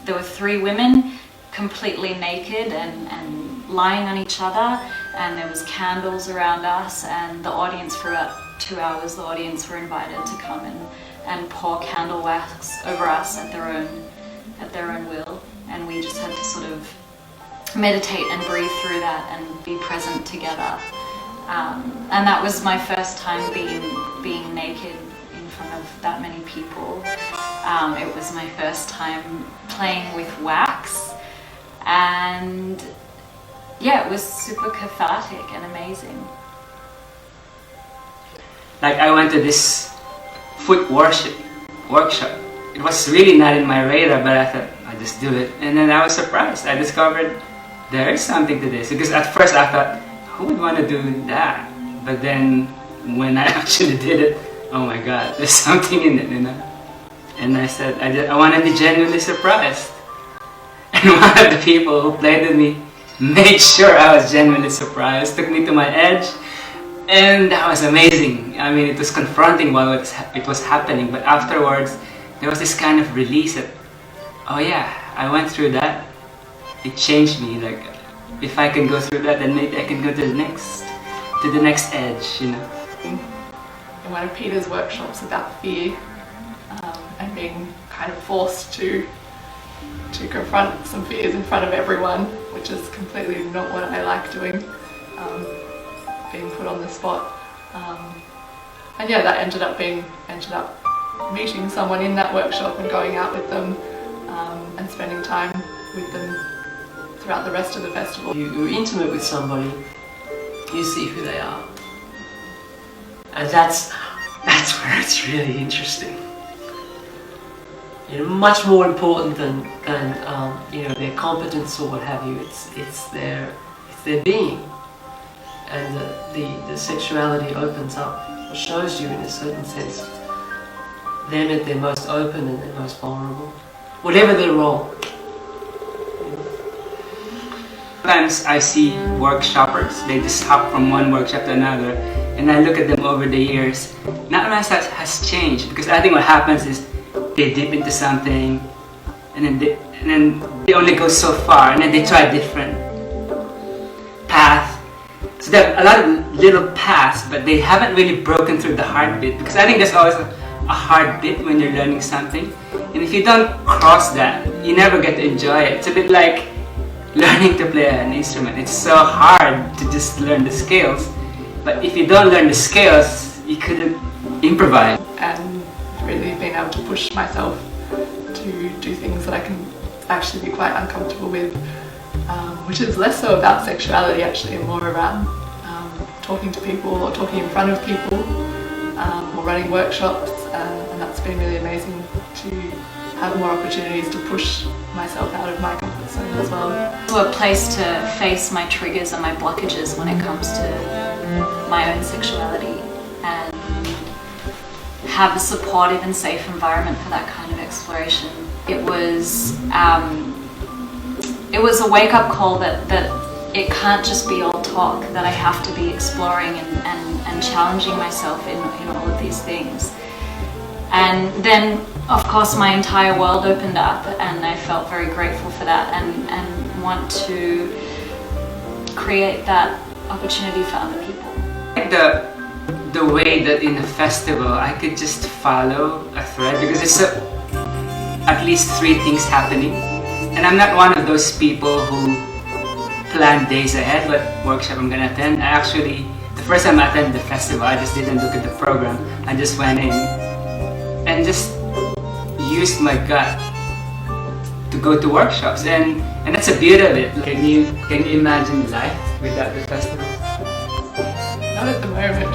there were 3 women completely naked and lying on each other, and there was candles around us, and the audience for about 2 hours, the audience were invited to come and pour candle wax over us at their own will, and we just had to sort of meditate and breathe through that and be present together. And that was my first time being naked in front of that many people. It was my first time playing with wax, and yeah, it was super cathartic and amazing. Like, I went to this foot workshop. It was really not in my radar, but I thought I'd just do it. And then I was surprised. I discovered there is something to this. Because at first I thought, who would want to do that? But then when I actually did it, oh my God, there's something in it, you know? And I said, I want to be genuinely surprised. And one of the people who played with me made sure I was genuinely surprised, took me to my edge, and that was amazing. I mean, it was confronting while it was happening, but afterwards, there was this kind of release that, oh yeah, I went through that. It changed me. Like, if I can go through that, then maybe I can go to the next edge, you know. In one of Peter's workshops about fear, and being kind of forced to confront some fears in front of everyone, which is completely not what I like doing, being put on the spot. And yeah, that ended up meeting someone in that workshop and going out with them, and spending time with them throughout the rest of the festival. You're intimate with somebody, you see who they are. And that's where it's really interesting. You know, much more important than you know, their competence or what have you. It's their being, and the sexuality opens up, or shows you in a certain sense them at their most open and their most vulnerable, whatever their role. Sometimes I see workshoppers, they just hop from one workshop to another, and I look at them over the years. Not much has changed, because I think what happens is they dip into something, and then they only go so far, and then they try a different path. So there are a lot of little paths, but they haven't really broken through the hard bit, because I think there's always a hard bit when you're learning something, and if you don't cross that, you never get to enjoy it. It's a bit like learning to play an instrument. It's so hard to just learn the scales, but if you don't learn the scales, you couldn't improvise. And really being able to push myself to do things that I can actually be quite uncomfortable with, which is less so about sexuality actually, and more around talking to people or talking in front of people, or running workshops, and that's been really amazing to have more opportunities to push myself out of my comfort zone as well. A place to face my triggers and my blockages when it comes to my own sexuality, and have a supportive and safe environment for that kind of exploration. It was a wake-up call that it can't just be all talk, that I have to be exploring and challenging myself in all of these things. And then, of course, my entire world opened up, and I felt very grateful for that, and want to create that opportunity for other people. The way that in a festival I could just follow a thread, because it's at least 3 things happening, and I'm not one of those people who plan days ahead what workshop I'm gonna attend. I actually, the first time I attended the festival, I just didn't look at the program. I just went in and just used my gut to go to workshops, and that's the beauty of it. Can you imagine life without the festival? Not at the moment.